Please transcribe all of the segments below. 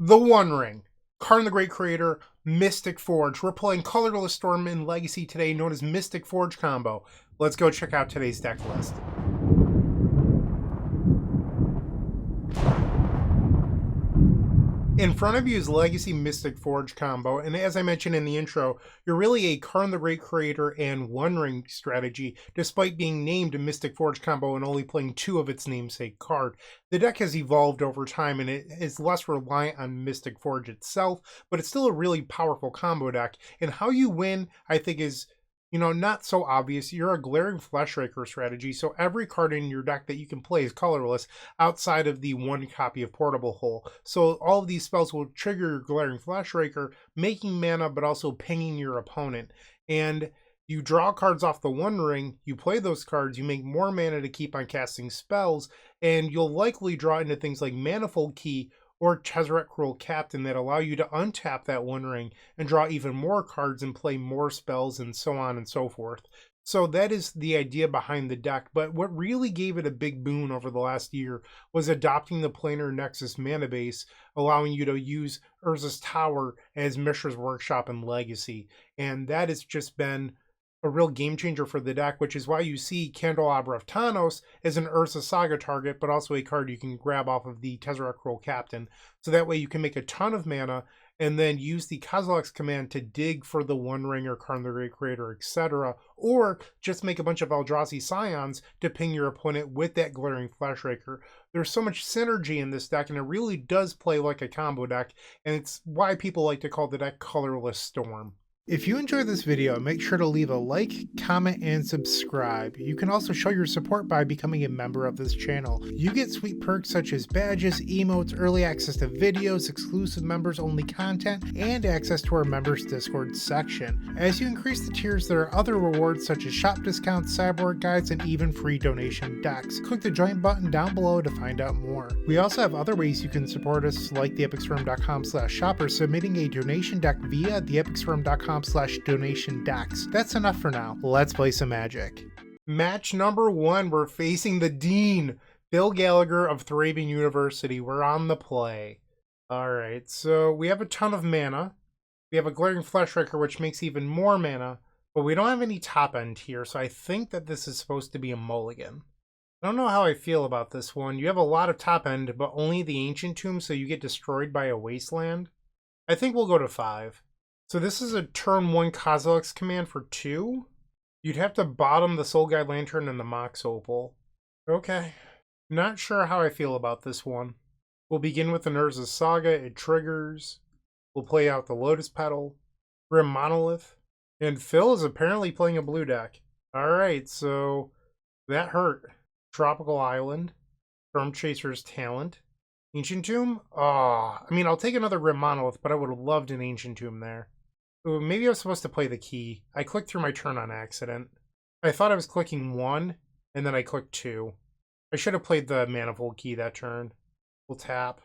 The One Ring, Karn the Great Creator, Mystic Forge. We're playing Colorless Storm in Legacy today, known as Mystic Forge combo. Let's go check out today's deck list. In front of you is Legacy Mystic Forge combo, and as I mentioned in the intro, you're really a Karn the Great Creator and One Ring strategy, despite being named a Mystic Forge combo and only playing 2 of its namesake card. The deck has evolved over time and it is less reliant on Mystic Forge itself, but it's still a really powerful combo deck, and how you win, I think, is not so obvious. You're a Glaring Fleshraker strategy, so every card in your deck that you can play is colorless outside of the 1 copy of Portable Hole. So all of these spells will trigger your Glaring Fleshraker, making mana but also pinging your opponent. And you draw cards off the One Ring, you play those cards, you make more mana to keep on casting spells, and you'll likely draw into things like Manifold Key or Tezzeret Cruel Captain that allow you to untap that One Ring and draw even more cards and play more spells and so on and so forth. So that is the idea behind the deck, but what really gave it a big boon over the last year was adopting the Planar Nexus mana base, allowing you to use Urza's Tower as Mishra's Workshop and Legacy. And that has just been a real game changer for the deck, which is why you see Candelabra of Tawnos as an Urza Saga target, but also a card you can grab off of the Tezzeret Cruel Captain. So that way you can make a ton of mana and then use the Kozilek's command to dig for the One Ring or Karn the Great Creator, etc. Or just make a bunch of Eldrazi Scions to ping your opponent with that Glaring Fleshraker. There's so much synergy in this deck, and it really does play like a combo deck, and it's why people like to call the deck Colorless Storm. If you enjoyed this video, make sure to leave a like, comment, and subscribe. You can also show your support by becoming a member of this channel. You get sweet perks such as badges, emotes, early access to videos, exclusive members only content, and access to our members Discord section. As you increase the tiers, there are other rewards such as shop discounts, sideboard guides, and even free donation decks. Click the join button down below to find out more. We also have other ways you can support us, like theepicstorm.com/shop or submitting a donation deck via theepicstorm.com/donation decks. That's enough for now. Let's play some Magic. Match number 1, we're facing the Dean, Bill Gallagher of Thraben University. We're on the play. Alright, so we have a ton of mana. We have a Glaring Fleshraker, which makes even more mana, but we don't have any top end here, so I think that this is supposed to be a mulligan. I don't know how I feel about this one. You have a lot of top end, but only the Ancient Tomb, so you get destroyed by a Wasteland. I think we'll go to 5. So this is a turn 1 Kozilek's command for 2. You'd have to bottom the Soul Guide Lantern and the Mox Opal. Okay. Not sure how I feel about this one. We'll begin with the Urza's Saga. It triggers. We'll play out the Lotus Petal, Grim Monolith, and Phil is apparently playing a blue deck. Alright, so that hurt. Tropical Island, Stormchaser's Talent, Ancient Tomb? I mean, I'll take another Grim Monolith, but I would have loved an Ancient Tomb there. Ooh, maybe I was supposed to play the key. I clicked through my turn on accident. I thought I was clicking 1, and then I clicked 2. I should have played the Manifold Key that turn. We'll tap.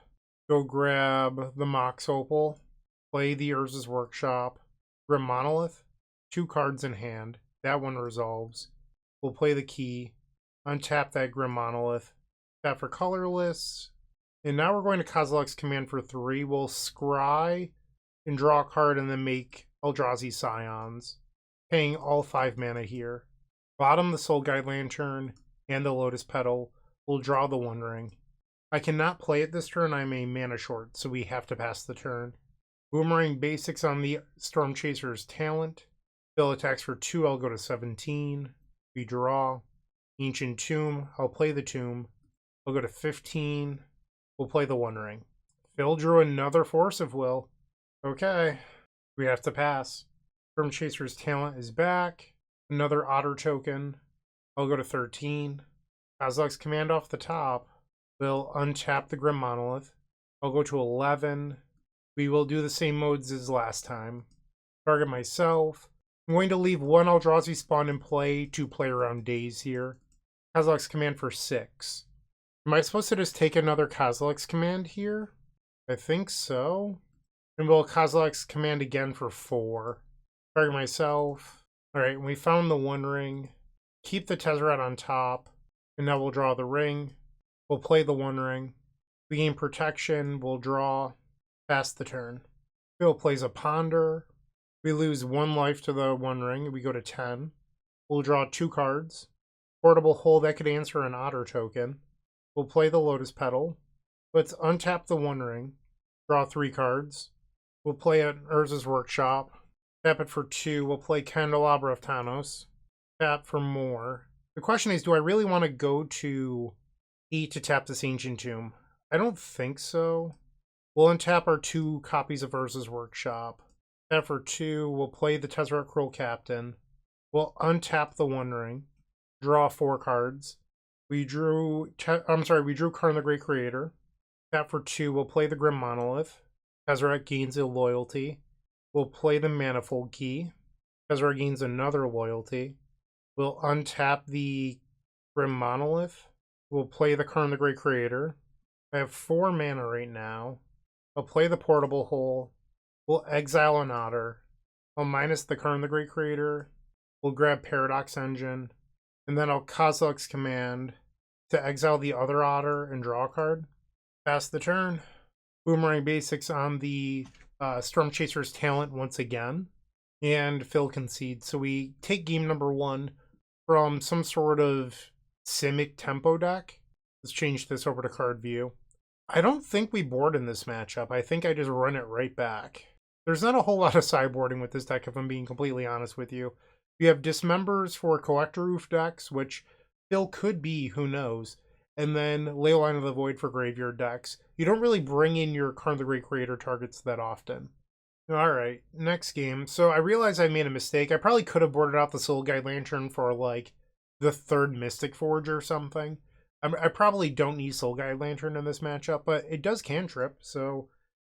Go grab the Mox Opal. Play the Urza's Workshop. Grim Monolith. 2 cards in hand. That one resolves. We'll play the key. Untap that Grim Monolith. Tap for colorless. And now we're going to Kozilek's command for 3. We'll scry and draw a card and then make Eldrazi Scions, paying all 5 mana here. Bottom the Soul Guide Lantern and the Lotus Petal. We'll draw the One Ring. I cannot play it this turn. I'm a mana short, so we have to pass the turn. Boomerang Basics on the Stormchaser's Talent. Bill attacks for 2. I'll go to 17. We draw. Ancient Tomb. I'll play the Tomb. I'll go to 15. We'll play the One Ring. Phil drew another Force of Will. Okay. We have to pass. Stormchaser's Talent is back. Another Otter token. I'll go to 13. Kozilek's command off the top. We'll untap the Grim Monolith. I'll go to 11. We will do the same modes as last time. Target myself. I'm going to leave 1 Eldrazi spawn in play to play around days here. Kozilek's command for 6. Am I supposed to just take another Kozilek's command here? I think so. And we'll Kozilek's command again for 4. Target myself. Alright, we found the One Ring. Keep the Tezzeret on top. And now we'll draw the ring. We'll play the One Ring. We gain protection. We'll draw. Pass the turn. Phil plays a Ponder. We lose 1 life to the One Ring. We go to 10. We'll draw 2 cards. Portable Hole, that could answer an Otter token. We'll play the Lotus Petal. Let's untap the One Ring. Draw 3 cards. We'll play an Urza's Workshop. Tap it for 2. We'll play Candelabra of Thanos. Tap for more. The question is, do I really want to go to 8 to tap this Ancient Tomb? I don't think so. We'll untap our 2 copies of Urza's Workshop. Tap for 2. We'll play the Tezzeret Cruel Captain. We'll untap the One Ring. Draw 4 cards. We drew Karn the Great Creator. Tap for 2. We'll play the Grim Monolith. Tezzeret gains a loyalty. We'll play the Manifold Key. Tezzeret gains another loyalty. We'll untap the Grim Monolith. We'll play the Karn the Great Creator. I have 4 mana right now. I'll play the Portable Hole. We'll exile an Otter. I'll minus the Karn the Great Creator. We'll grab Paradox Engine. And then I'll Kozilek's Command to exile the other Otter and draw a card. Pass the turn. Boomerang Basics on the Storm Chaser's Talent once again. And Phil concedes. So we take game number 1 from some sort of Simic tempo deck. Let's change this over to card view. I don't think we board in this matchup. I think I just run it right back. There's not a whole lot of sideboarding with this deck, if I'm being completely honest with you. You have Dismembers for Collector Roof decks, which Phil could be, who knows. And then Leyline of the Void for graveyard decks. You don't really bring in your Karn the Great Creator targets that often. Alright, next game. So I realized I made a mistake. I probably could have boarded out the Soul Guide Lantern for, like, the 3rd Mystic Forge or something. I probably don't need Soul Guide Lantern in this matchup, but it does cantrip, so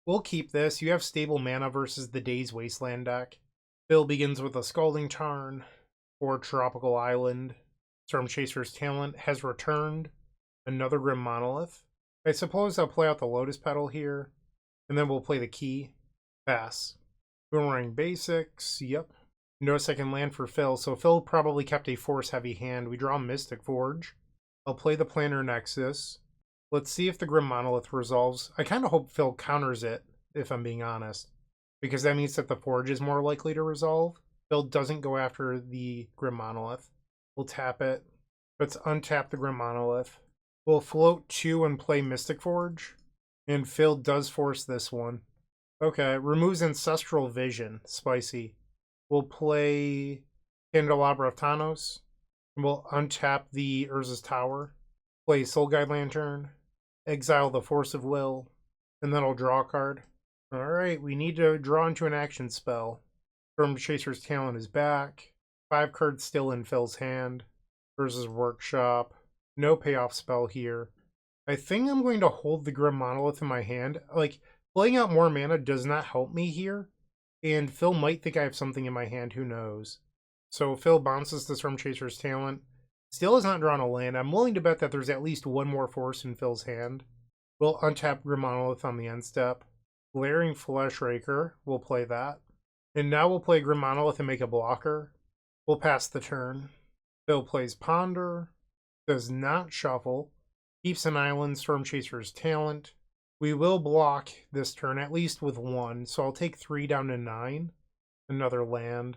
we'll keep this. You have stable mana versus the Daze Wasteland deck. Phil begins with a Scalding Tarn or Tropical Island. Storm Chaser's Talent has returned. Another Grim Monolith. I suppose I'll play out the Lotus Petal here, and then we'll play the Key. Pass. Boomerang Basics, yep. No second land for Phil, so Phil probably kept a Force-heavy hand. We draw Mystic Forge. I'll play the Planar Nexus. Let's see if the Grim Monolith resolves. I kind of hope Phil counters it, if I'm being honest, because that means that the Forge is more likely to resolve. Phil doesn't go after the Grim Monolith. We'll tap it. Let's untap the Grim Monolith. We'll float 2 and play Mystic Forge. And Phil does force this one. Okay, removes Ancestral Vision. Spicy. We'll play Candelabra of Thanos. And we'll untap the Urza's Tower. Play Soul Guide Lantern. Exile the Force of Will. And then I'll draw a card. Alright, we need to draw into an action spell. Storm Chaser's Talent is back. 5 cards still in Phil's hand. Urza's Workshop. No payoff spell here. I think I'm going to hold the Grim Monolith in my hand. Like, playing out more mana does not help me here. And Phil might think I have something in my hand, who knows. So Phil bounces the Storm Chaser's Talent. Still has not drawn a land. I'm willing to bet that there's at least 1 more force in Phil's hand. We'll untap Grim Monolith on the end step. Glaring Fleshraker, we'll play that. And now we'll play Grim Monolith and make a blocker. We'll pass the turn. Phil plays Ponder. Does not shuffle. Keeps an island, Storm Chaser's Talent. We will block this turn, at least with 1. So I'll take 3 down to 9. Another land.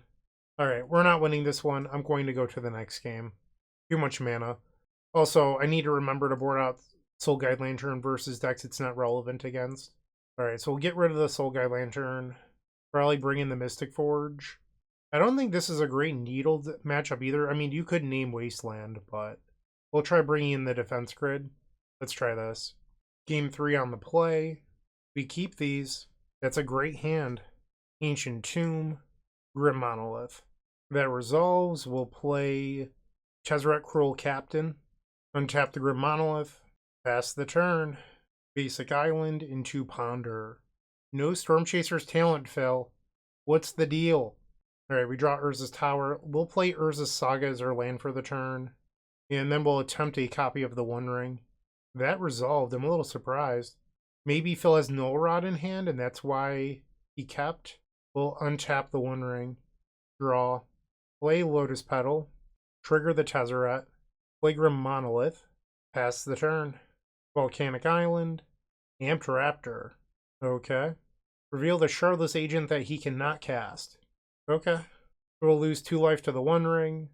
Alright, we're not winning this one. I'm going to go to the next game. Too much mana. Also, I need to remember to board out Soul Guide Lantern versus decks it's not relevant against. Alright, so we'll get rid of the Soul Guide Lantern. Probably bring in the Mystic Forge. I don't think this is a great needled matchup either. I mean, you could name Wasteland, but we'll try bringing in the defense grid. Let's try this. Game 3 on the play. We keep these. That's a great hand. Ancient Tomb. Grim Monolith. That resolves. We'll play Tezzeret Cruel Captain. Untap the Grim Monolith. Pass the turn. Basic Island into Ponder. No Storm Chaser's Talent, Phil. What's the deal? Alright, we draw Urza's Tower. We'll play Urza's Saga as our land for the turn. And then we'll attempt a copy of the One Ring. That resolved. I'm a little surprised. Maybe Phil has Null Rod in hand, and that's why he kept. We'll untap the One Ring. Draw. Play Lotus Petal. Trigger the Tezzeret. Play Grim Monolith. Pass the turn. Volcanic Island. Amped Raptor. Okay. Reveal the Shardless agent that he cannot cast. Okay. We'll lose 2 life to the One Ring.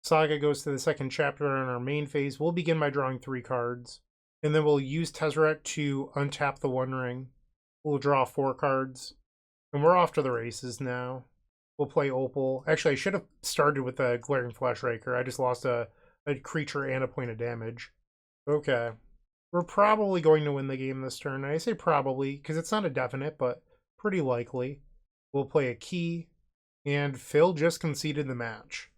Saga goes to the second chapter on our main phase. We'll begin by drawing 3 cards. And then we'll use Tezzeret to untap the One Ring. We'll draw 4 cards. And we're off to the races now. We'll play Opal. Actually, I should have started with a Glaring Fleshraker. I just lost a creature and a point of damage. Okay. We're probably going to win the game this turn. I say probably, because it's not a definite, but pretty likely. We'll play a key. And Phil just conceded the match.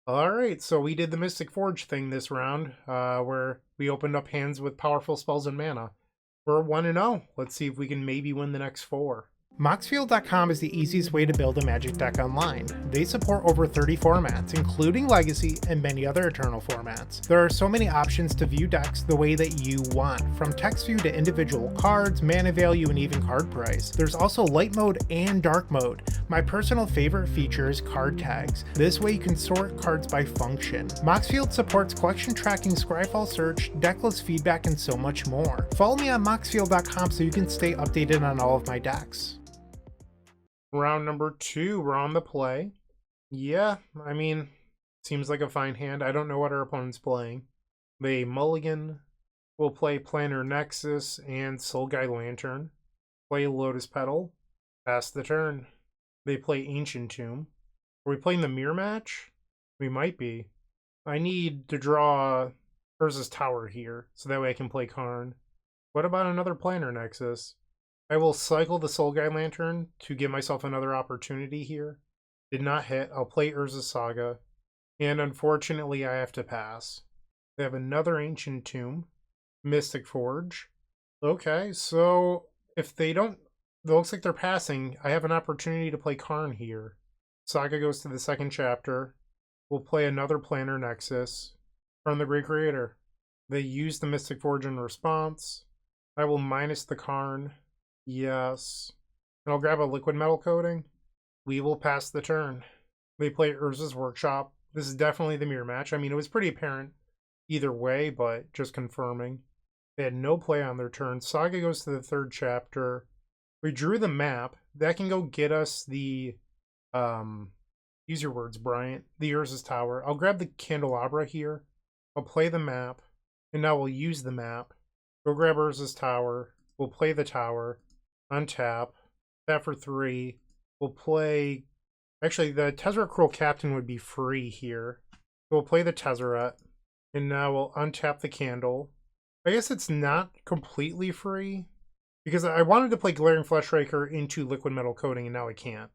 Alright, so we did the Mystic Forge thing this round, where we opened up hands with powerful spells and mana. We're 1-0. Let's see if we can maybe win the next 4. Moxfield.com is the easiest way to build a Magic deck online. They support over 30 formats, including Legacy and many other Eternal formats. There are so many options to view decks the way that you want, from text view to individual cards, mana value, and even card price. There's also light mode and dark mode. My personal favorite feature is card tags. This way you can sort cards by function. Moxfield supports collection tracking, Scryfall search, decklist feedback, and so much more. Follow me on Moxfield.com so you can stay updated on all of my decks. Round number 2, we're on the play. Yeah, I mean, seems like a fine hand. I don't know what our opponent's playing. They mulligan. We'll play Planar Nexus and Soulguide Lantern. Play Lotus Petal. Pass the turn. They play Ancient Tomb. Are we playing the mirror match? We might be. I need to draw Urza's Tower here, so that way I can play Karn. What about another Planar Nexus? I will cycle the Soulguide Lantern to give myself another opportunity here. Did not hit. I'll play Urza's Saga. And unfortunately, I have to pass. They have another Ancient Tomb. Mystic Forge. Okay, so if they don't... It looks like they're passing. I have an opportunity to play Karn here. Saga goes to the second chapter. We'll play another Planar Nexus from the Great Creator. They use the Mystic Forge in response. I will minus the Karn. Yes. And I'll grab a liquid metal coating. We will pass the turn. They play Urza's Workshop. This is definitely the mirror match. I mean, it was pretty apparent either way, but just confirming. They had no play on their turn. Saga goes to the third chapter. We drew the map. That can go get us the, use your words, Bryant, the Urza's Tower. I'll grab the Candelabra here. I'll play the map. And now we'll use the map. Go grab Urza's Tower. We'll play the tower. Untap. Tap for 3. We'll play... Actually, the Tezzeret Cruel Captain would be free here. We'll play the Tezzeret. And now we'll untap the candle. I guess it's not completely free. Because I wanted to play Glaring Fleshraker into Liquid Metal Coating, and now I can't.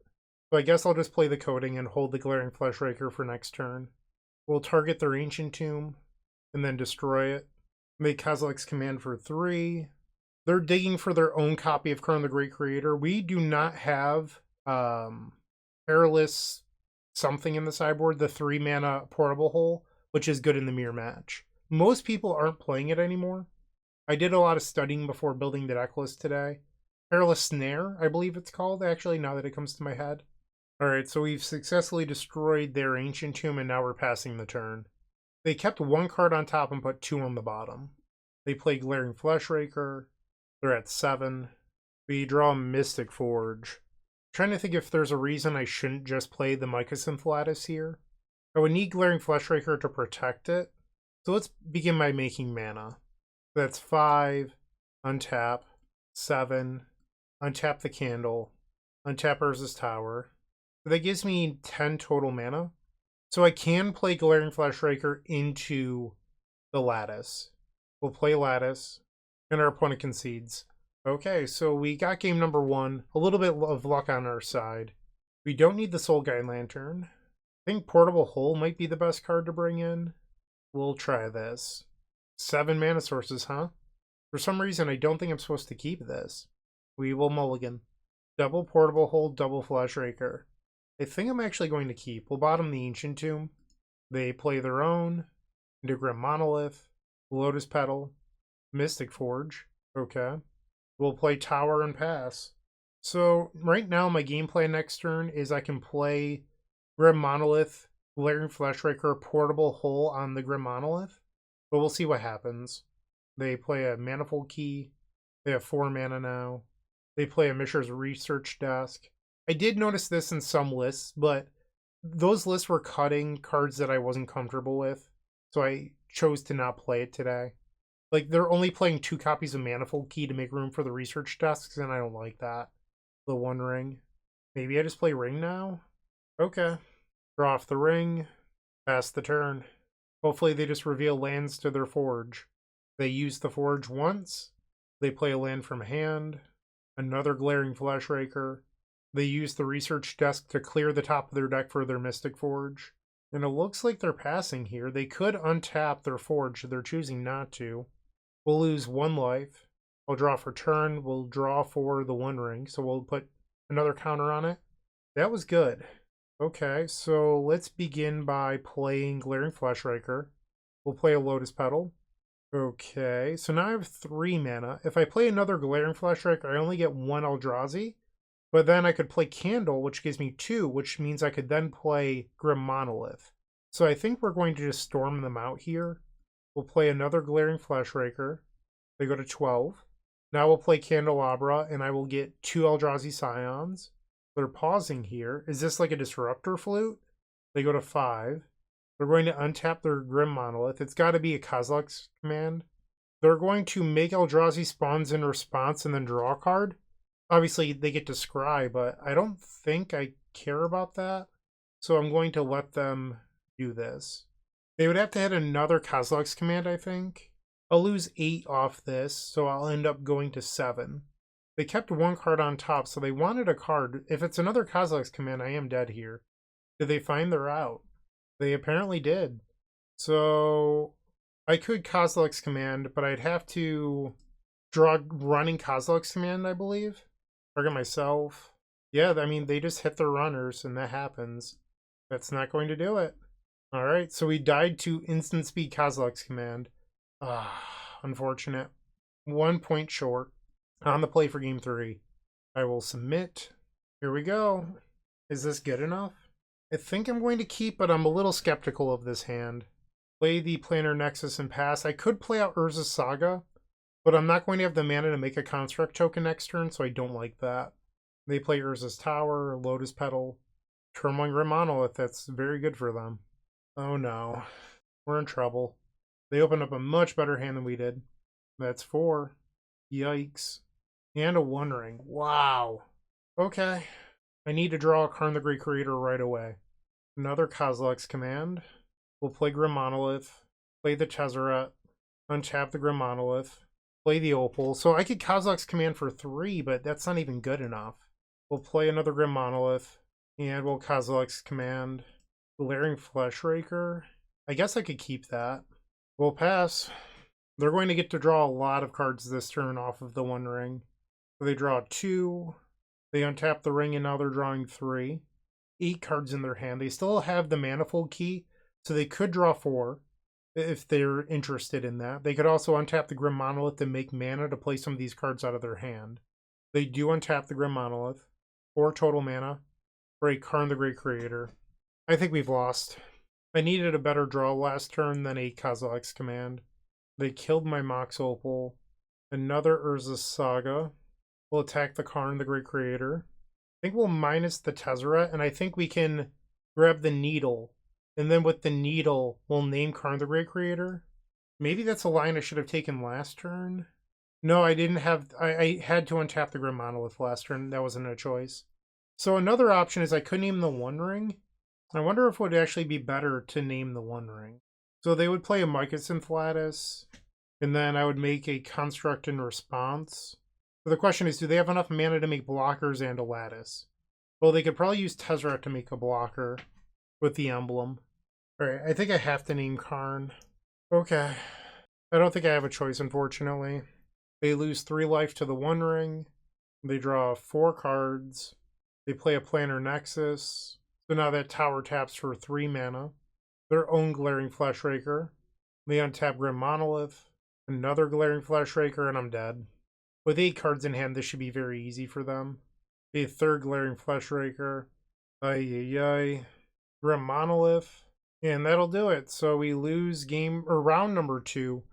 So I guess I'll just play the Coating and hold the Glaring Fleshraker for next turn. We'll target their Ancient Tomb. And then destroy it. Make Kozilek's Command for 3. They're digging for their own copy of Karn the Great Creator. We do not have Perilous something in the sideboard, the 3-mana Portable Hole, which is good in the mirror match. Most people aren't playing it anymore. I did a lot of studying before building the deck list today. Perilous Snare, I believe it's called, actually, now that it comes to my head. Alright, so we've successfully destroyed their Ancient Tomb, and now we're passing the turn. They kept 1 card on top and put 2 on the bottom. They play Glaring Fleshraker. They're at 7. We draw Mystic Forge. I'm trying to think if there's a reason I shouldn't just play the Mycosynth Lattice here. I would need Glaring Fleshraker to protect it. So let's begin by making mana. That's 5. Untap. 7. Untap the candle. Untap Urza's Tower. So that gives me 10 total mana. So I can play Glaring Fleshraker into the Lattice. We'll play Lattice. And our opponent concedes. Okay, so we got game number 1. A little bit of luck on our side. We don't need the Soulguide Lantern. I think Portable Hole might be the best card to bring in. We'll try this. 7 mana sources, huh? For some reason, I don't think I'm supposed to keep this. We will mulligan. Double Portable Hole, double Fleshraker. I think I'm actually going to keep. We'll bottom the Ancient Tomb. They play their own. Grim Monolith. Lotus Petal. Mystic Forge. Okay. We'll play Tower and pass. So right now my game plan next turn is I can play Grim Monolith, Glaring Fleshraker, Portable Hole on the Grim Monolith. But we'll see what happens. They play a Manifold Key. They have 4 mana now. They play a Mishra's Research Desk. I did notice this in some lists, but those lists were cutting cards that I wasn't comfortable with, so I chose to not play it today. Like, they're only playing 2 copies of Manifold Key to make room for the Research Desks, and I don't like that. The One Ring. Maybe I just play Ring now? Okay. Draw off the Ring. Pass the turn. Hopefully they just reveal lands to their Forge. They use the Forge once. They play a land from hand. Another Glaring Fleshraker. They use the Research Desk to clear the top of their deck for their Mystic Forge. And it looks like they're passing here. They could untap their Forge. They're choosing not to. We'll lose 1 life. I'll draw for turn. We'll draw for the One Ring. So we'll put another counter on it. That was good. Okay, so let's begin by playing Glaring Fleshraker. We'll play a Lotus Petal. Okay, so now I have 3 mana. If I play another Glaring Fleshraker, I only get 1 Eldrazi. But then I could play Candle, which gives me 2, which means I could then play Grim Monolith. So I think we're going to just storm them out here. We'll play another Glaring Fleshraker. They go to 12. Now we'll play Candelabra, and I will get 2 Eldrazi Scions. They're pausing here. Is this like a Disruptor Flute? They go to 5. They're going to untap their Grim Monolith. It's got to be a Kozilek's command. They're going to make Eldrazi spawns in response and then draw a card. Obviously, they get to scry, but I don't think I care about that. So I'm going to let them do this. They would have to hit another Kozilek's command, I think. I'll lose 8 off this, so I'll end up going to 7. They kept 1 card on top, so they wanted a card. If it's another Kozilek's command, I am dead here. Did they find their out? They apparently did. So I could Kozilek's command, but I'd have to draw running Kozilek's command, I believe. Target myself. Yeah, I mean, they just hit their runners, and that happens. That's not going to do it. Alright, so we died to instant speed Kozilek's command. Unfortunate. 1 point short. On the play for game 3. I will submit. Here we go. Is this good enough? I think I'm going to keep, but I'm a little skeptical of this hand. Play the Planar Nexus and pass. I could play out Urza's Saga, but I'm not going to have the mana to make a construct token next turn, so I don't like that. They play Urza's Tower, Lotus Petal, turn 1 Grim Monolith. That's very good for them. Oh no. We're in trouble. They opened up a much better hand than we did. That's 4. Yikes. And a One Ring. Wow. Okay. I need to draw a Karn the Great Creator right away. Another Kozilek's command. We'll play Grim Monolith. Play the Tezzeret. Untap the Grim Monolith. Play the Opal. So I could Kozilek's command for 3, but that's not even good enough. We'll play another Grim Monolith. And we'll Kozilek's command. Glaring Fleshraker. I guess I could keep that. We'll pass. They're going to get to draw a lot of cards this turn off of the One Ring. So they draw 2. They untap the ring, and now they're drawing 3. 8 cards in their hand. They still have the Manifold Key, so they could draw 4 if they're interested in that. They could also untap the Grim Monolith to make mana to play some of these cards out of their hand. They do untap the Grim Monolith. 4 total mana for a Karn the Great Creator. I think we've lost. I needed a better draw last turn than a Kozilek's command. They killed my Mox Opal. Another Urza's Saga. We'll attack the Karn, the Great Creator. I think we'll minus the Tezzeret, and I think we can grab the Needle. And then with the Needle, we'll name Karn, the Great Creator. Maybe that's a line I should have taken last turn. No, I didn't have... I had to untap the Grim Monolith last turn. That wasn't a choice. So another option is I could name the One Ring. I wonder if it would actually be better to name the One Ring. So they would play a Mycosynth Lattice, and then I would make a construct in response. So the question is, do they have enough mana to make blockers and a Lattice? Well, they could probably use Tezzeret to make a blocker with the emblem. Alright, I think I have to name Karn. Okay. I don't think I have a choice, unfortunately. They lose 3 life to the One Ring. They draw 4 cards. They play a Planar Nexus. So now that tower taps for 3 mana. Their own Glaring Fleshraker. They untap Grim Monolith. Another Glaring Fleshraker, and I'm dead. With 8 cards in hand, this should be very easy for them. A 3rd Glaring Fleshraker. Ay. Grim Monolith. And that'll do it. So we lose round number 2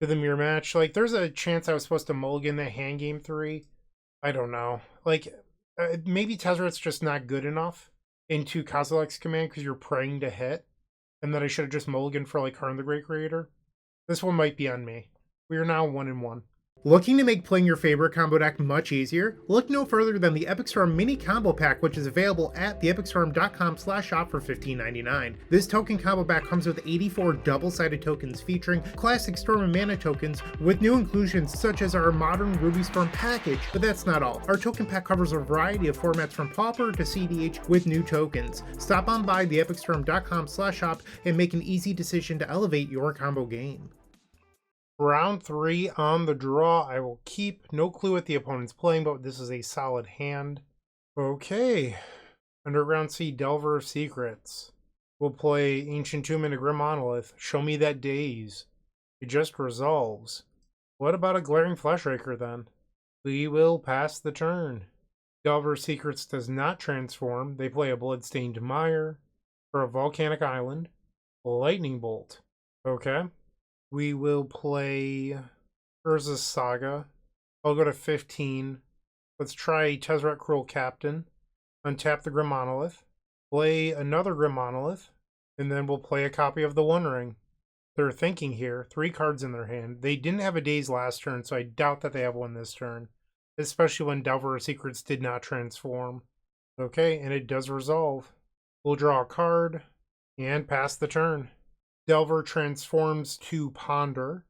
to the mirror match. Like, there's a chance I was supposed to mulligan that hand game 3. I don't know. Like, maybe Tezzeret's just not good enough into Kozilek's command because you're praying to hit, and then I should have just mulliganed for like Karn the Great Creator. This one might be on me. We are now 1-1. Looking to make playing your favorite combo deck much easier? Look no further than the Epic Storm Mini Combo Pack, which is available at theepicstorm.com/shop for $15.99. This token combo pack comes with 84 double-sided tokens featuring classic Storm and Mana tokens with new inclusions such as our modern Ruby Storm package, but that's not all. Our token pack covers a variety of formats from Pauper to CDH with new tokens. Stop on by theepicstorm.com/shop and make an easy decision to elevate your combo game. Round 3 on the draw. I will keep. No clue what the opponent's playing, but this is a solid hand. Okay. Underground Sea, Delver of Secrets. We'll play Ancient Tomb and a Grim Monolith. Show me that daze. It just resolves. What about a Glaring Fleshraker then? We will pass the turn. Delver of Secrets does not transform. They play a Bloodstained Mire for a Volcanic Island. Lightning Bolt. Okay. We will play Urza's Saga. I'll go to 15. Let's try Tezzeret Cruel Captain. Untap the Grim Monolith. Play another Grim Monolith. And then we'll play a copy of the One Ring. They're thinking here. 3 cards in their hand. They didn't have a daze last turn, so I doubt that they have one this turn. Especially when Delver of Secrets did not transform. Okay, and it does resolve. We'll draw a card and pass the turn. Delver transforms to Ponder.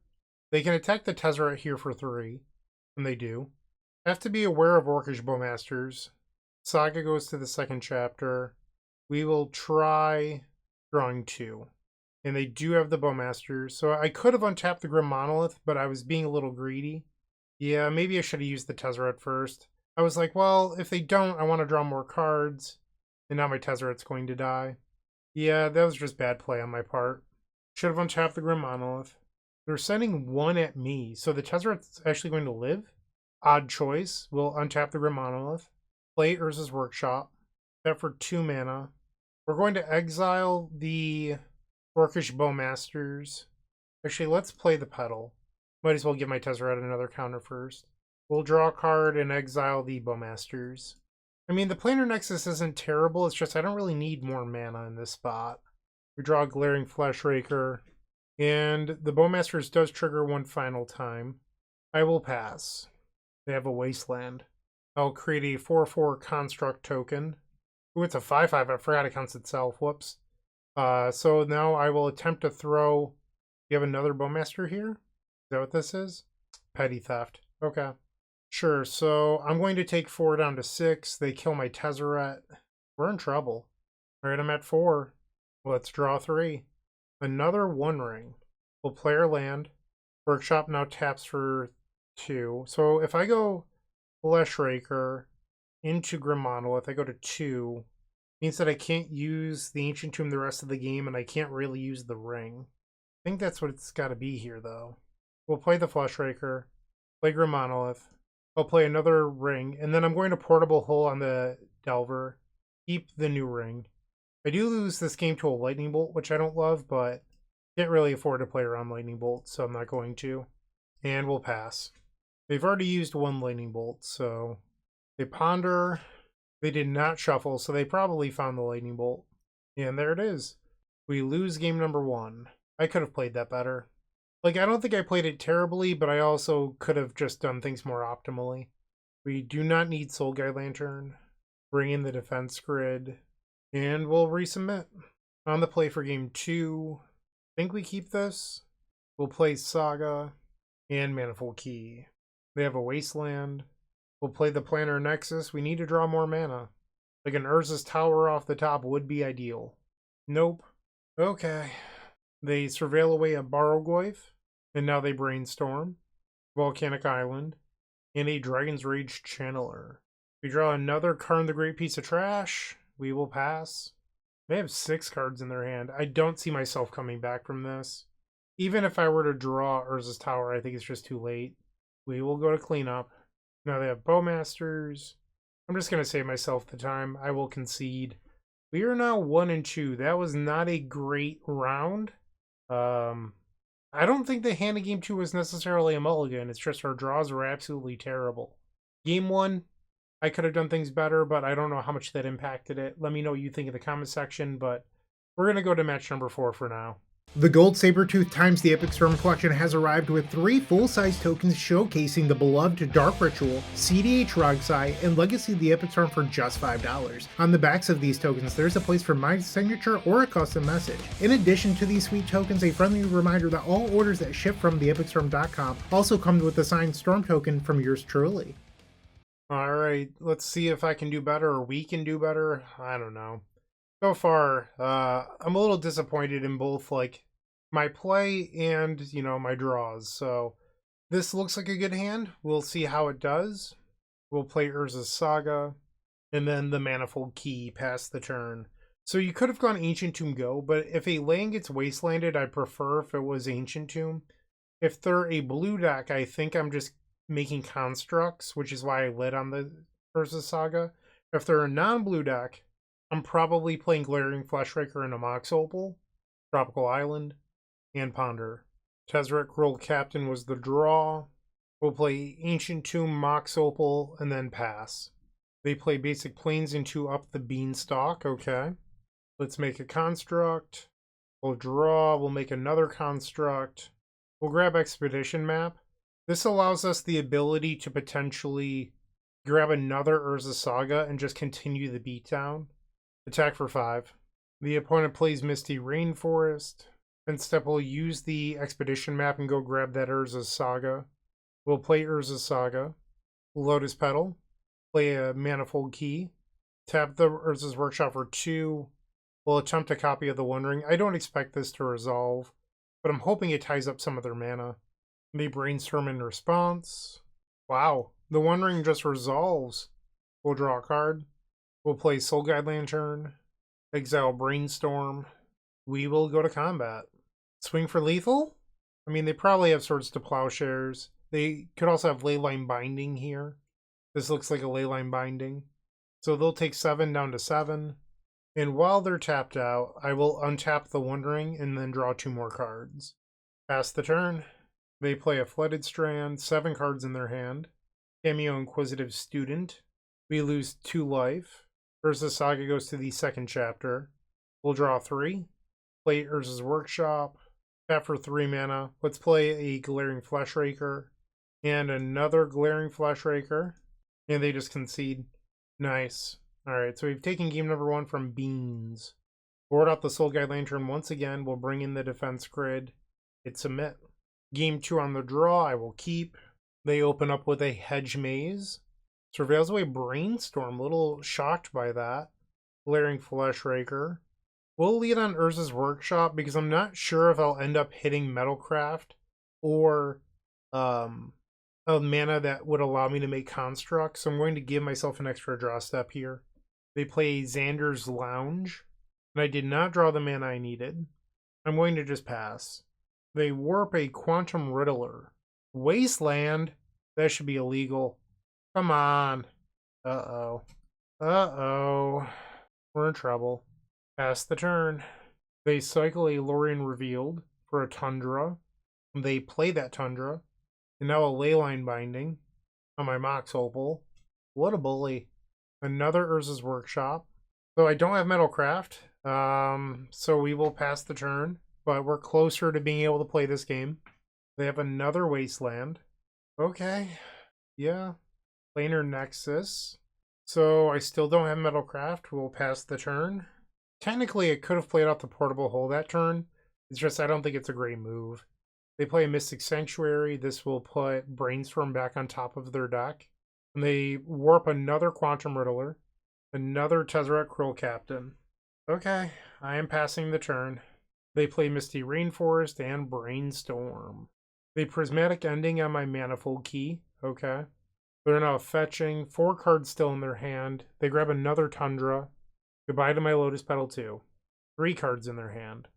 They can attack the Tezzeret here for 3, and they do. Have to be aware of Orcish Bowmasters. Saga goes to the second chapter. We will try drawing 2. And they do have the Bowmasters, so I could have untapped the Grim Monolith, but I was being a little greedy. Yeah, maybe I should have used the Tezzeret first. I was like, well, if they don't, I want to draw more cards. And now my Tezzeret's going to die. Yeah, that was just bad play on my part. Should have untapped the Grim Monolith. They're sending 1 at me, so the Tezzeret's actually going to live? Odd choice. We'll untap the Grim Monolith. Play Urza's Workshop. That for 2 mana. We're going to exile the Orcish Bowmasters. Actually, let's play the Petal. Might as well give my Tezzeret another counter first. We'll draw a card and exile the Bowmasters. I mean, the Planar Nexus isn't terrible, it's just I don't really need more mana in this spot. We draw a Glaring Fleshraker, and the Bowmasters does trigger 1 final time. I will pass. They have a Wasteland. I'll create a 4/4 Construct token. Ooh, it's a 5/5. I forgot it counts itself. Whoops. So now I will attempt to throw... You have another Bowmaster here? Is that what this is? Petty Theft. Okay. Sure, so I'm going to take 4 down to 6. They kill my Tezzeret. We're in trouble. Alright, I'm at 4. Let's draw 3. Another One Ring. We'll play our land. Workshop now taps for 2. So if I go Fleshraker into Grim Monolith, I go to 2. Means that I can't use the Ancient Tomb the rest of the game, and I can't really use the ring. I think that's what it's got to be here, though. We'll play the Fleshraker. Play Grim Monolith. I'll play another ring, and then I'm going to Portable Hull on the Delver. Keep the new ring. I do lose this game to a Lightning Bolt, which I don't love, but can't really afford to play around Lightning Bolt, so I'm not going to. And we'll pass. They've already used 1 Lightning Bolt, so they ponder. They did not shuffle, so they probably found the Lightning Bolt. And there it is. We lose game number 1. I could have played that better. Like, I don't think I played it terribly, but I also could have just done things more optimally. We do not need Soul Guide Lantern. Bring in the defense grid. And we'll resubmit. On the play for game 2. I think we keep this. We'll play Saga and Manifold Key. They have a Wasteland. We'll play the Planar Nexus. We need to draw more mana. Like an Urza's Tower off the top would be ideal. Nope. Okay. They surveil away a Barrogoyf. And now they Brainstorm. Volcanic Island. And a Dragon's Rage Channeler. We draw another Karn the Great piece of trash. We will pass. They have 6 cards in their hand. I don't see myself coming back from this. Even if I were to draw Urza's Tower, I think it's just too late. We will go to cleanup. Now they have Bowmasters. I'm just going to save myself the time. I will concede. We are now 1-2. That was not a great round. I don't think the hand of game 2 was necessarily a mulligan. It's just our draws were absolutely terrible. Game 1, I could have done things better, but I don't know how much that impacted it. Let me know what you think in the comment section, but we're going to go to match number 4 for now. The Gold Sabertooth times the Epic Storm collection has arrived with 3 full-size tokens showcasing the beloved Dark Ritual, CDH Rogsai, and Legacy of the Epic Storm for just $5. On the backs of these tokens, there's a place for my signature or a custom message. In addition to these sweet tokens, a friendly reminder that all orders that ship from theepicstorm.com also come with a signed Storm token from yours truly. Alright, let's see if I can do better or we can do better. I don't know. So far, I'm a little disappointed in both, like, my play and, you know, my draws. So this looks like a good hand. We'll see how it does. We'll play Urza's Saga, and then the Manifold Key past the turn. So you could have gone Ancient Tomb Go, but if a land gets wastelanded, I prefer if it was Ancient Tomb. If they're a blue deck, I think I'm just making constructs, which is why I led on the Urza's Saga. If they're a non-blue deck, I'm probably playing Glaring Fleshraker and a Mox Opal, Tropical Island, and Ponder. Tezzeret Cruel Captain was the draw. We'll play Ancient Tomb, Mox Opal, and then pass. They play Basic Plains into up the Beanstalk. Okay. Let's make a construct. We'll draw. We'll make another construct. We'll grab Expedition Map. This allows us the ability to potentially grab another Urza's Saga and just continue the beatdown. Attack for 5. The opponent plays Misty Rainforest. And step will use the Expedition Map and go grab that Urza's Saga. We'll play Urza's Saga. Lotus Petal. Play a Manifold Key. Tap the Urza's Workshop for 2. We'll attempt a copy of the One Ring. I don't expect this to resolve, but I'm hoping it ties up some of their mana. They brainstorm in response. Wow, the One Ring just resolves. We'll draw a card. We'll play Soul Guide Lantern, exile Brainstorm. We will go to combat. Swing for lethal? I mean, they probably have Swords to Plowshares. They could also have Leyline Binding here. This looks like a Leyline Binding. So they'll take 7 down to 7. And while they're tapped out, I will untap the One Ring and then draw 2 more cards. Pass the turn. They play a Flooded Strand, 7 cards in their hand. Cameo Inquisitive Student. We lose 2 life. Urza's Saga goes to the second chapter. We'll draw 3. Play Urza's Workshop. Tap for 3 mana. Let's play a Glaring Fleshraker. And another Glaring Fleshraker. And they just concede. Nice. Alright, so we've taken game number 1 from Beans. Board out the Soul Guide Lantern once again. We'll bring in the defense grid. Hit submit. Game 2 on the draw, I will keep. They open up with a Hedge Maze. Surveils away Brainstorm, a little shocked by that. Glaring Fleshraker. We'll lead on Urza's Workshop because I'm not sure if I'll end up hitting Metalcraft or a mana that would allow me to make constructs. So I'm going to give myself an extra draw step here. They play Xander's Lounge, and I did not draw the mana I needed. I'm going to just pass. They warp a Quantum Riddler. Wasteland? That should be illegal. Come on. Uh-oh. Uh-oh. We're in trouble. Pass the turn. They cycle a Lorien Revealed for a Tundra. They play that Tundra. And now a Leyline Binding on my Mox Opal. What a bully. Another Urza's Workshop. So I don't have Metalcraft. So we will pass the turn. But we're closer to being able to play this game. They have another Wasteland. Okay. Yeah. Planar Nexus. So I still don't have Metalcraft. We'll pass the turn. Technically, it could have played out the Portable Hole that turn. It's just I don't think it's a great move. They play a Mystic Sanctuary. This will put Brainstorm back on top of their deck. And they warp another Quantum Riddler. Another Tezzeret Cruel Captain. Okay, I am passing the turn. They play Misty Rainforest and Brainstorm. They Prismatic Ending on my Manifold Key. Okay. They're now fetching 4 cards still in their hand. They grab another Tundra. Goodbye to my Lotus Petal too. 3 cards in their hand.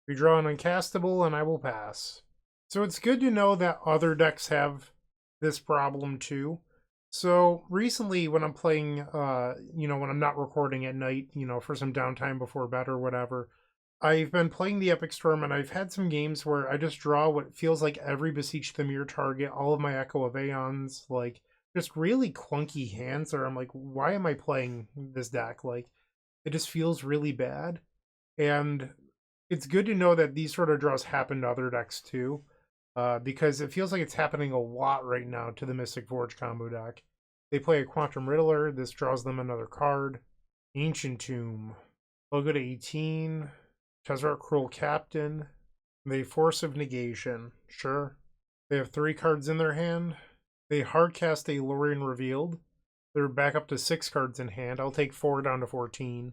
We draw an Uncastable and I will pass. So it's good to know that other decks have this problem too. So recently when I'm playing, when I'm not recording at night, for some downtime before bed or whatever, I've been playing the Epic Storm and I've had some games where I just draw what feels like every Beseech the Mirror target, all of my Echo of Aeons, like just really clunky hands or I'm like, why am I playing this deck? Like, it just feels really bad. And it's good to know that these sort of draws happen to other decks too, because it feels like it's happening a lot right now to the Mystic Forge combo deck. They play a Quantum Riddler. This draws them another card. Ancient Tomb. They'll go to 18. Tezzeret Cruel Captain. They Force of Negation. Sure. They have 3 cards in their hand. They hardcast a Lorien Revealed. They're back up to 6 cards in hand. I'll take 4 down to 14.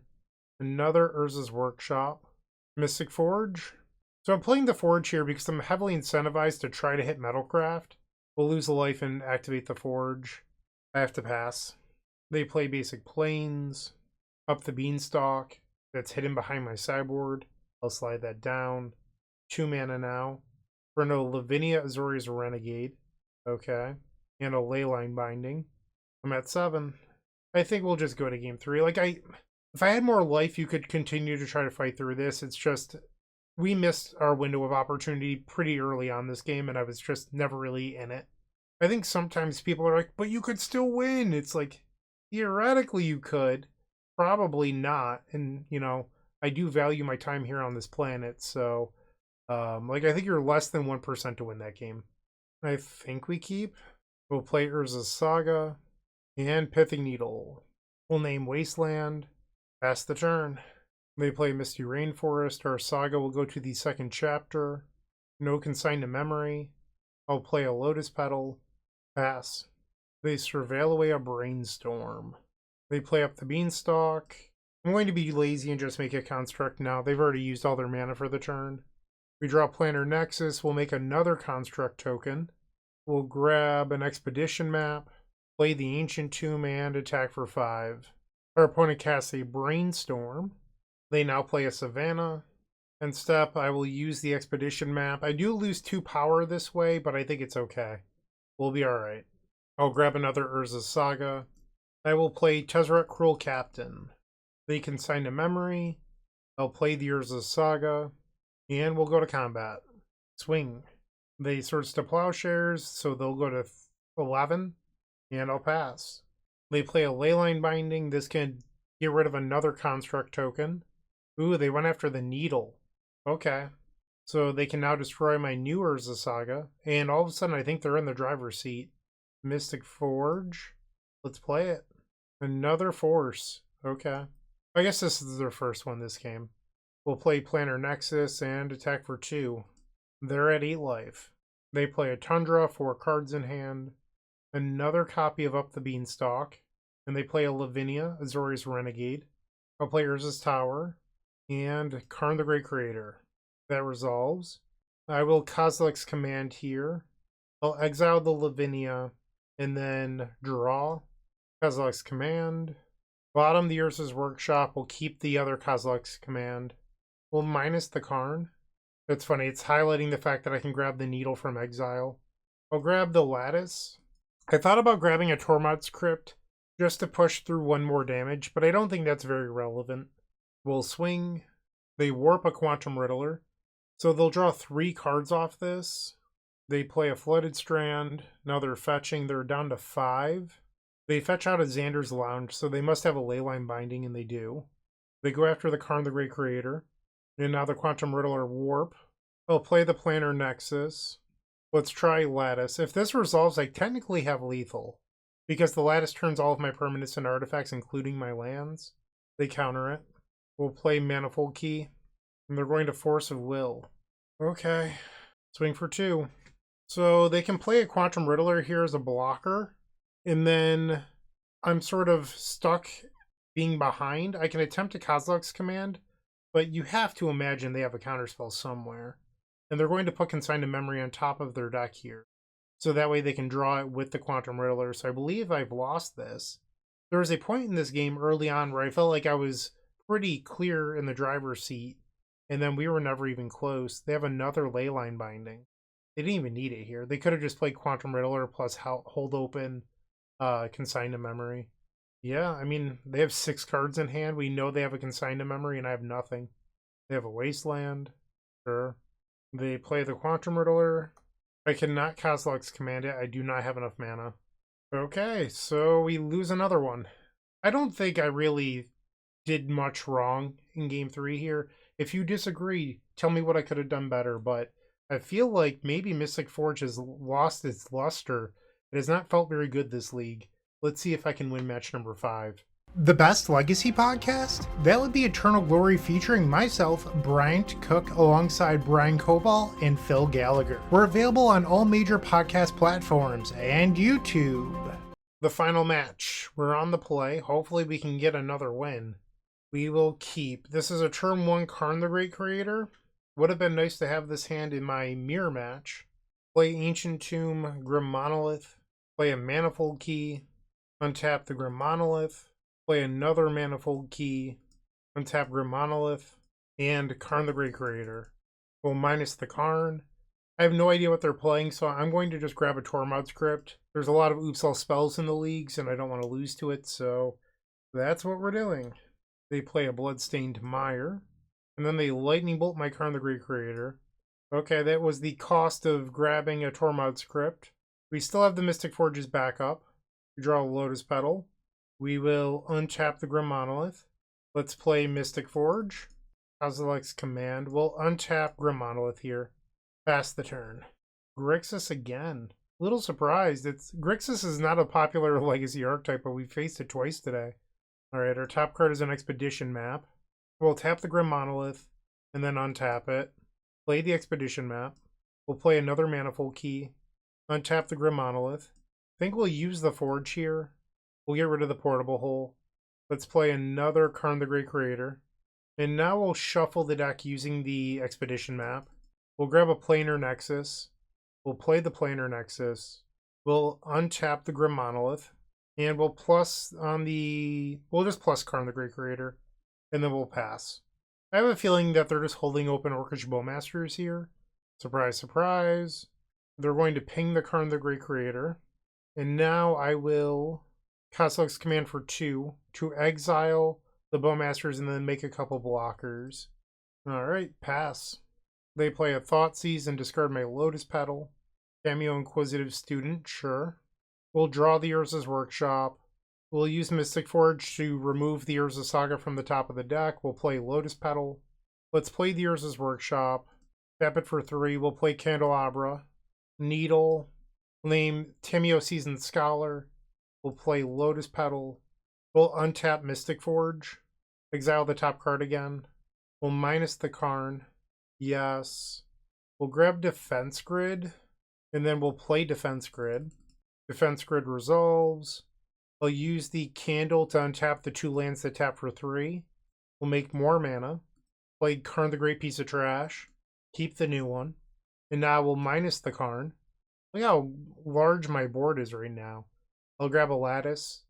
Another Urza's Workshop. Mystic Forge. So I'm playing the Forge here because I'm heavily incentivized to try to hit Metalcraft. We'll lose a life and activate the Forge. I have to pass. They play basic Plains. Up the Beanstalk. That's hidden behind my sideboard. I'll slide that down. 2 mana now. For no Lavinia Azorius Renegade. Okay. And a Leyline Binding. I'm at 7. I think we'll just go to game 3. Like, if I had more life, you could continue to try to fight through this. It's just, we missed our window of opportunity pretty early on this game, and I was just never really in it. I think sometimes people are like, but you could still win. It's like, theoretically you could. Probably not. And, you know, I do value my time here on this planet, so, like, I think you're less than 1% to win that game. I think we keep. We'll play Urza's Saga and Pithing Needle. We'll name Wasteland. Pass the turn. They play Misty Rainforest. Our Saga will go to the 2nd chapter. No Consign to Memory. I'll play a Lotus Petal. Pass. They surveil away a Brainstorm. They play up the Beanstalk. I'm going to be lazy and just make a Construct now. They've already used all their mana for the turn. We draw Planar Nexus. We'll make another Construct token. We'll grab an Expedition map, play the Ancient Tomb, and attack for 5. Our opponent casts a Brainstorm. They now play a Savannah. And step, I will use the Expedition map. I do lose 2 power this way, but I think it's okay. We'll be alright. I'll grab another Urza's Saga. I will play Tezzeret Cruel Captain. They Consign to Memory. I'll play the Urza's Saga. And we'll go to combat. Swing. They Swords to Plowshares, so they'll go to 11. And I'll pass. They play a Leyline Binding. This can get rid of another Construct token. Ooh, they went after the Needle. Okay. So they can now destroy my new Urza Saga. And all of a sudden, I think they're in the driver's seat. Mystic Forge. Let's play it. Another Force. Okay. I guess this is their first one this game. We'll play Planar Nexus and attack for 2. They're at 8 life. They play a Tundra, 4 cards in hand. Another copy of Up the Beanstalk. And they play a Lavinia, Azorius Renegade. I'll play Urza's Tower. And Karn the Great Creator. That resolves. I will Kozilek's Command here. I'll exile the Lavinia. And then draw. Kozilek's Command. Bottom the Urza's Workshop. We'll keep the other Kozilek's Command. We'll minus the Karn. That's funny. It's highlighting the fact that I can grab the Needle from exile. I'll grab the Lattice. I thought about grabbing a Tormod's Crypt just to push through 1 more damage, but I don't think that's very relevant. We'll swing. They warp a Quantum Riddler. So they'll draw 3 cards off this. They play a Flooded Strand. Now they're fetching. They're down to 5. They fetch out a Xander's Lounge, so they must have a Leyline Binding, and they do. They go after the Karn the Great Creator. And now the Quantum Riddler warp. They'll play the Planar Nexus. Let's try Lattice. If this resolves, I technically have lethal. Because the Lattice turns all of my permanents and artifacts, including my lands. They counter it. We'll play Manifold Key. And they're going to Force of Will. Okay. Swing for 2. So they can play a Quantum Riddler here as a blocker. And then I'm sort of stuck being behind. I can attempt a Kozilek's Command. But you have to imagine they have a counterspell somewhere. And they're going to put Consign to Memory on top of their deck here. So that way they can draw it with the Quantum Riddler. So I believe I've lost this. There was a point in this game early on where I felt like I was pretty clear in the driver's seat. And then we were never even close. They have another Leyline Binding. They didn't even need it here. They could have just played Quantum Riddler plus Hold Open, Consign to Memory. Yeah, I mean, they have 6 cards in hand. We know they have a Consign to Memory, and I have nothing. They have a Wasteland. Sure. They play the Quantum Riddler. I cannot Kozilek's Command it. I do not have enough mana. Okay, so we lose another one. I don't think I really did much wrong in game 3 here. If you disagree, tell me what I could have done better, but I feel like maybe Mystic Forge has lost its luster. It has not felt very good this league. Let's see if I can win match number 5. The best legacy podcast? That would be Eternal Glory, featuring myself, Bryant Cook, alongside Brian Koval and Phil Gallagher. We're available on all major podcast platforms and YouTube. The final match. We're on the play. Hopefully we can get another win. We will keep. This is a turn 1 Karn the Great Creator. Would have been nice to have this hand in my mirror match. Play Ancient Tomb, Grim Monolith. Play a Manifold Key. Untap the Grim Monolith. Play another Manifold Key, untap Grim Monolith, and Karn the Great Creator. Well, minus the Karn. I have no idea what they're playing, so I'm going to just grab a Tormod script. There's a lot of Oops All spells in the leagues, and I don't want to lose to it, so that's what we're doing. They play a Bloodstained Mire, and then they Lightning Bolt my Karn the Great Creator. Okay, that was the cost of grabbing a Tormod script. We still have the Mystic Forge's backup. We draw a Lotus Petal. We will untap the Grim Monolith. Let's play Mystic Forge. Kozilek's Command. We'll untap Grim Monolith here. Pass the turn. Grixis again. A little surprised. Grixis is not a popular legacy archetype, but we faced it twice today. Alright, our top card is an Expedition map. We'll tap the Grim Monolith, and then untap it. Play the Expedition map. We'll play another Manifold Key. Untap the Grim Monolith. I think we'll use the Forge here. We'll get rid of the portable hole. Let's play another Karn the Great Creator. And now we'll shuffle the deck using the Expedition map. We'll grab a Planar Nexus. We'll play the Planar Nexus. We'll untap the Grim Monolith. And we'll plus on the... We'll just plus Karn the Great Creator. And then we'll pass. I have a feeling that they're just holding open Orcish Bowmasters here. Surprise, surprise. They're going to ping the Karn the Great Creator. And now I will... Kozilek's Command for 2 to exile the Bowmasters and then make a couple blockers. Alright, pass. They play a Thoughtseize and discard my Lotus Petal. Cameo Inquisitive Student, sure. We'll draw the Urza's Workshop. We'll use Mystic Forge to remove the Urza Saga from the top of the deck. We'll play Lotus Petal. Let's play the Urza's Workshop. Tap it for 3. We'll play Candelabra. Needle. Name Timeo Seasoned Scholar. We'll play Lotus Petal. We'll untap Mystic Forge. Exile the top card again. We'll minus the Karn. Yes. We'll grab Defense Grid. And then we'll play Defense Grid. Defense Grid resolves. I'll use the Candle to untap the 2 lands that tap for 3. We'll make more mana. Play Karn the Great Piece of Trash. Keep the new one. And now we'll minus the Karn. Look how large my board is right now. I'll grab a Lattice,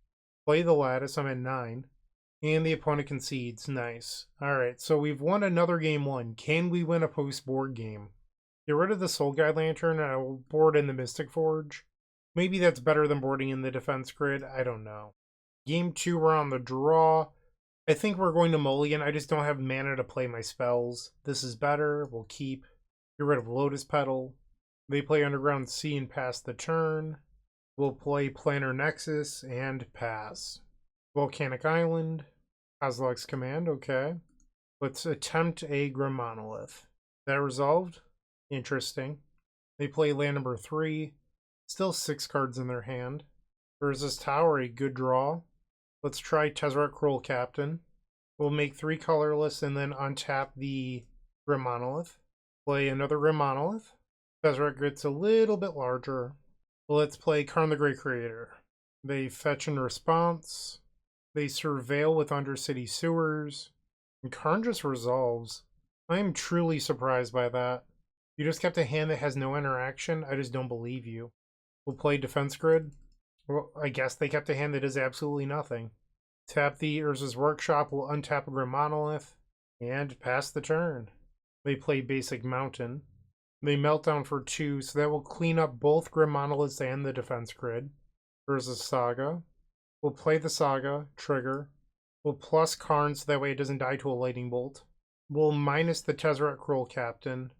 play the Lattice, I'm at 9, and the opponent concedes. Nice. Alright, so we've won another game 1. Can we win a post-board game? Get rid of the Soul Guide Lantern, and I will board in the Mystic Forge. Maybe that's better than boarding in the Defense Grid, I don't know. Game 2, we're on the draw. I think we're going to mulligan, I just don't have mana to play my spells. This is better, we'll keep. Get rid of Lotus Petal. They play Underground Sea and pass the turn. We'll play Planar Nexus and pass. Volcanic Island. Kozilek's Command, okay. Let's attempt a Grim Monolith. That resolved? Interesting. They play land number 3. Still 6 cards in their hand. Urza's Tower, a good draw. Let's try Tezzeret Cruel Captain. We'll make 3 colorless and then untap the Grim Monolith. Play another Grim Monolith. Tezzeret gets a little bit larger. Let's play Karn the Great Creator. They fetch in response. They surveil with Undercity Sewers. And Karn just resolves. I am truly surprised by that. You just kept a hand that has no interaction? I just don't believe you. We'll play Defense Grid. Well, I guess they kept a hand that does absolutely nothing. Tap the Urza's Workshop. We'll untap a Grim Monolith. And pass the turn. They play Basic Mountain. They melt down for 2, so that will clean up both Grim Monoliths and the Defense Grid. Urza's Saga. We'll play the Saga, trigger. We'll plus Karn so that way it doesn't die to a Lightning Bolt. We'll minus the Tezzeret Cruel Captain.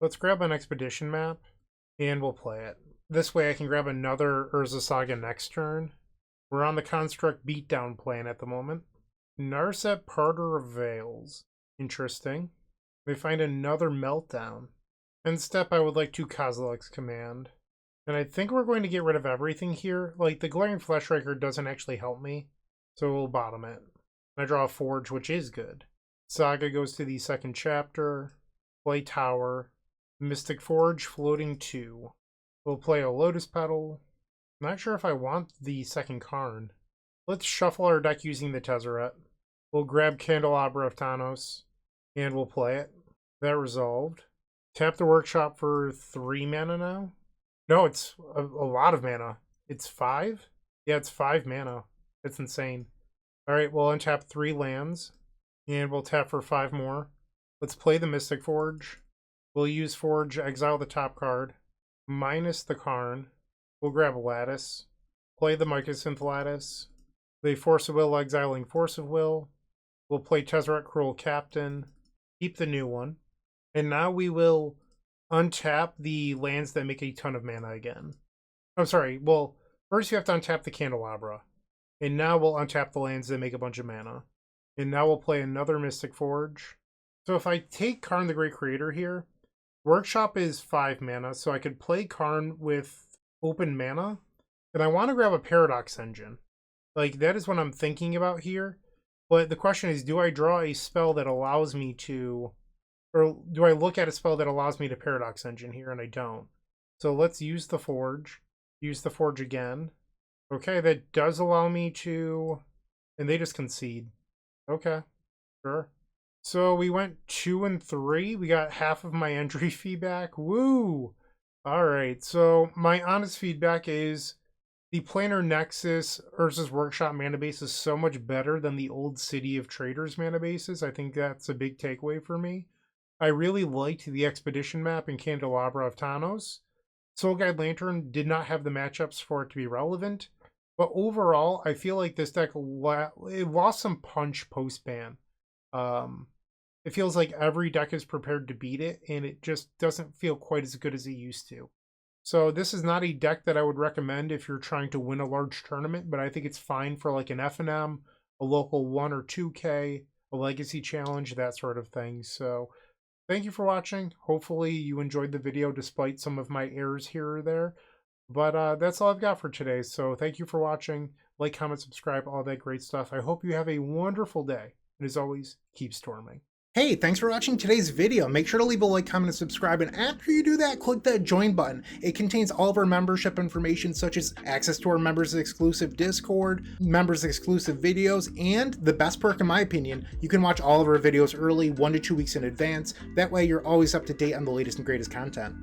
Let's grab an Expedition map, and we'll play it. This way I can grab another Urza Saga next turn. We're on the Construct Beatdown plan at the moment. Narset Parter of Veils. Interesting. We find another Meltdown. End step, I would like to Kozilek's Command. And I think we're going to get rid of everything here. Like, the Glaring Fleshraker doesn't actually help me, so we'll bottom it. I draw a Forge, which is good. Saga goes to the second chapter. Play Tower. Mystic Forge, floating 2. We'll play a Lotus Petal. I'm not sure if I want the second Karn. Let's shuffle our deck using the Tezzeret. We'll grab Candelabra of Thanos, and we'll play it. That resolved. Tap the Workshop for 3 mana now. No, it's a lot of mana. It's 5? Yeah, it's 5 mana. That's insane. Alright, we'll untap 3 lands, and we'll tap for 5 more. Let's play the Mystic Forge. We'll use Forge, exile the top card, minus the Karn. We'll grab a Lattice, play the Mycosynth Lattice, the Force of Will, exiling Force of Will. We'll play Tezzeret Cruel Captain, keep the new one, and now we will untap the lands that make a ton of mana again. I'm sorry, well, first you have to untap the Candelabra, and now we'll untap the lands that make a bunch of mana. And now we'll play another Mystic Forge. So if I take Karn the Great Creator here, Workshop is 5 mana, so I could play Karn with open mana, and I want to grab a Paradox Engine. Like, that is what I'm thinking about here. But the question is, do I draw a spell that allows me to, or do I look at a spell that allows me to Paradox Engine here, and I don't. So let's use the Forge. Use the Forge again. Okay, that does allow me to, and they just concede. Okay, sure. So we went 2 and 3. We got half of my entry fee back. Woo! Alright, so my honest feedback is the Planar Nexus Urza's Workshop mana base is so much better than the old City of Traders mana bases. I think that's a big takeaway for me. I really liked the Expedition map in Candelabra of Thanos. Soul Guide Lantern did not have the matchups for it to be relevant. But overall, I feel like this deck it lost some punch post-ban. It feels like every deck is prepared to beat it, and it just doesn't feel quite as good as it used to. So this is not a deck that I would recommend if you're trying to win a large tournament, but I think it's fine for like an FNM, a local 1 or 2K, a legacy challenge, that sort of thing. So thank you for watching. Hopefully you enjoyed the video despite some of my errors here or there. But that's all I've got for today. So thank you for watching. Like, comment, subscribe, all that great stuff. I hope you have a wonderful day. And as always, keep storming. Hey, thanks for watching today's video. Make sure to leave a like, comment, and subscribe, and after you do that, click that join button. It contains all of our membership information, such as access to our members exclusive Discord, members exclusive videos, and the best perk in my opinion, you can watch all of our videos early, 1 to 2 weeks in advance. That way you're always up to date on the latest and greatest content.